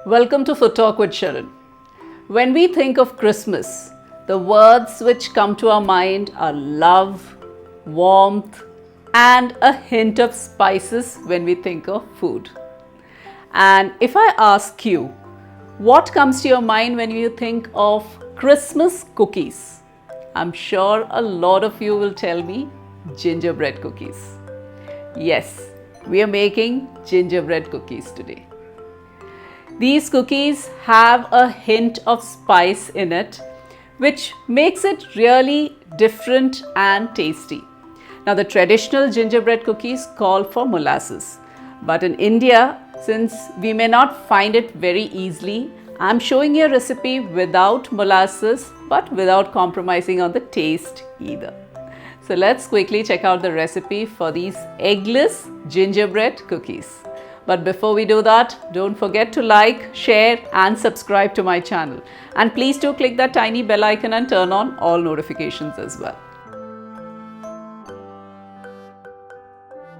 Welcome to Food Talk with Sherin. When we think of Christmas, the words which come to our mind are love, warmth, and a hint of spices when we think of food. And if I ask you, what comes to your mind when you think of Christmas cookies? I'm sure a lot of you will tell me gingerbread cookies. Yes, we are making gingerbread cookies today. These cookies have a hint of spice in it, which makes it really different and tasty. Now, the traditional gingerbread cookies call for molasses, but in India, since we may not find it very easily, I'm showing you a recipe without molasses, but without compromising on the taste either. So let's quickly check out the recipe for these eggless gingerbread cookies. But before we do that, don't forget to like, share and subscribe to my channel. And please do click that tiny bell icon and turn on all notifications as well.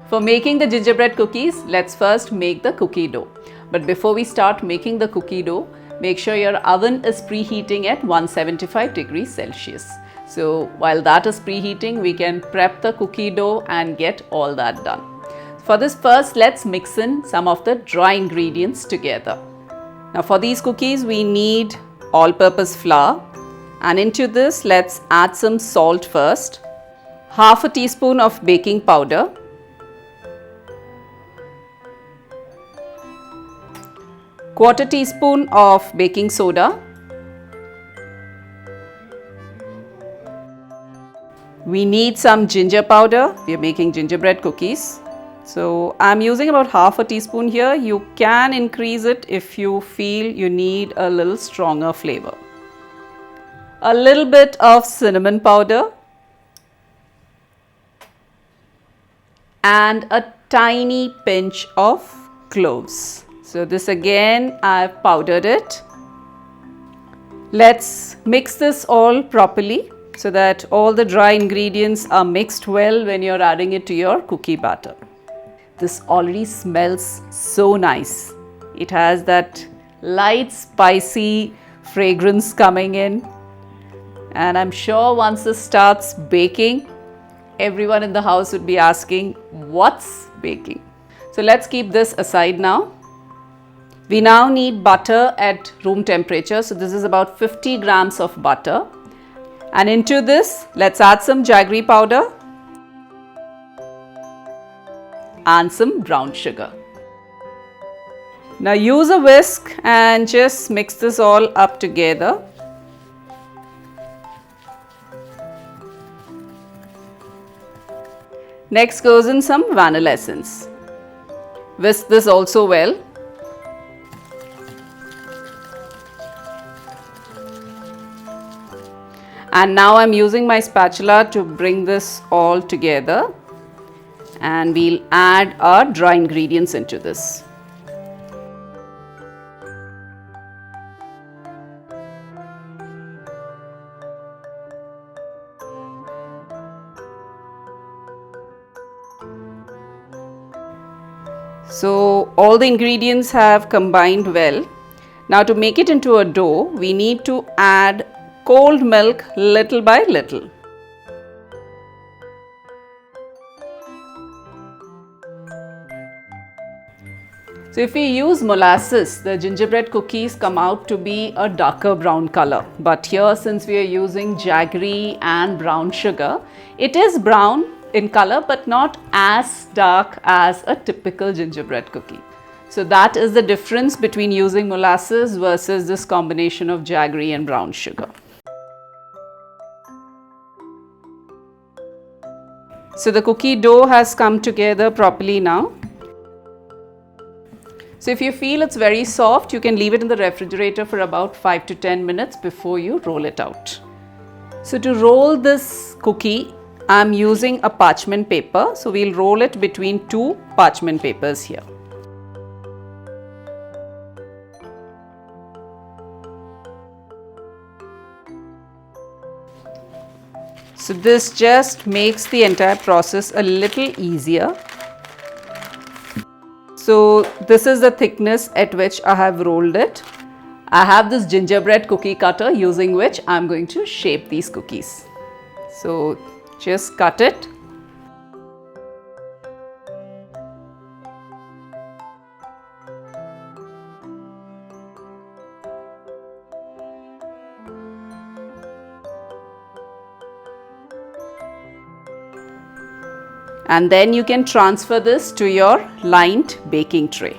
For making the gingerbread cookies, let's first make the cookie dough. But before we start making the cookie dough, make sure your oven is preheating at 175 degrees Celsius. So while that is preheating, we can prep the cookie dough and get all that done. For this, first let's mix in some of the dry ingredients together. Now for these cookies we need all-purpose flour, and into this let's add some salt first, half a teaspoon of baking powder, quarter teaspoon of baking soda, we need some ginger powder. We are making gingerbread cookies. So I'm using about half a teaspoon here. You can increase it if you feel you need a little stronger flavor. A little bit of cinnamon powder and a tiny pinch of cloves. So this again, I've powdered it. Let's mix this all properly so that all the dry ingredients are mixed well when you're adding it to your cookie batter. This already smells so nice. It has that light spicy fragrance coming in. And I'm sure once this starts baking, everyone in the house would be asking, what's baking? So let's keep this aside now. We now need butter at room temperature. So this is about 50 grams of butter. And into this, let's add some jaggery powder and some brown sugar. Now use a whisk and just mix this all up together. Next goes in some vanilla essence. Whisk this also well. And now I'm using my spatula to bring this all together, and we'll add our dry ingredients into this. So all the ingredients have combined well. Now to make it into a dough, we need to add cold milk little by little. So if we use molasses, the gingerbread cookies come out to be a darker brown color. But here, since we are using jaggery and brown sugar, it is brown in color but not as dark as a typical gingerbread cookie. So that is the difference between using molasses versus this combination of jaggery and brown sugar. So the cookie dough has come together properly now. So if you feel it's very soft, you can leave it in the refrigerator for about 5 to 10 minutes before you roll it out. So to roll this cookie, I'm using a parchment paper. So we'll roll it between two parchment papers here. So this just makes the entire process a little easier. So this is the thickness at which I have rolled it. I have this gingerbread cookie cutter using which I'm going to shape these cookies. So just cut it. And then you can transfer this to your lined baking tray.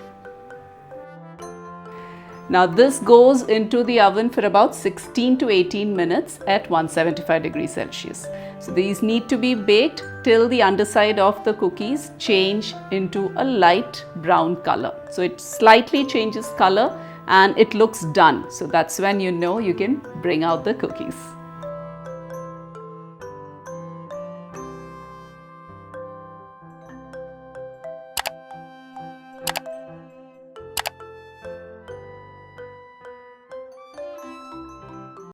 Now this goes into the oven for about 16 to 18 minutes at 175 degrees Celsius. So these need to be baked till the underside of the cookies change into a light brown color. So it slightly changes color and it looks done. So that's when you know you can bring out the cookies.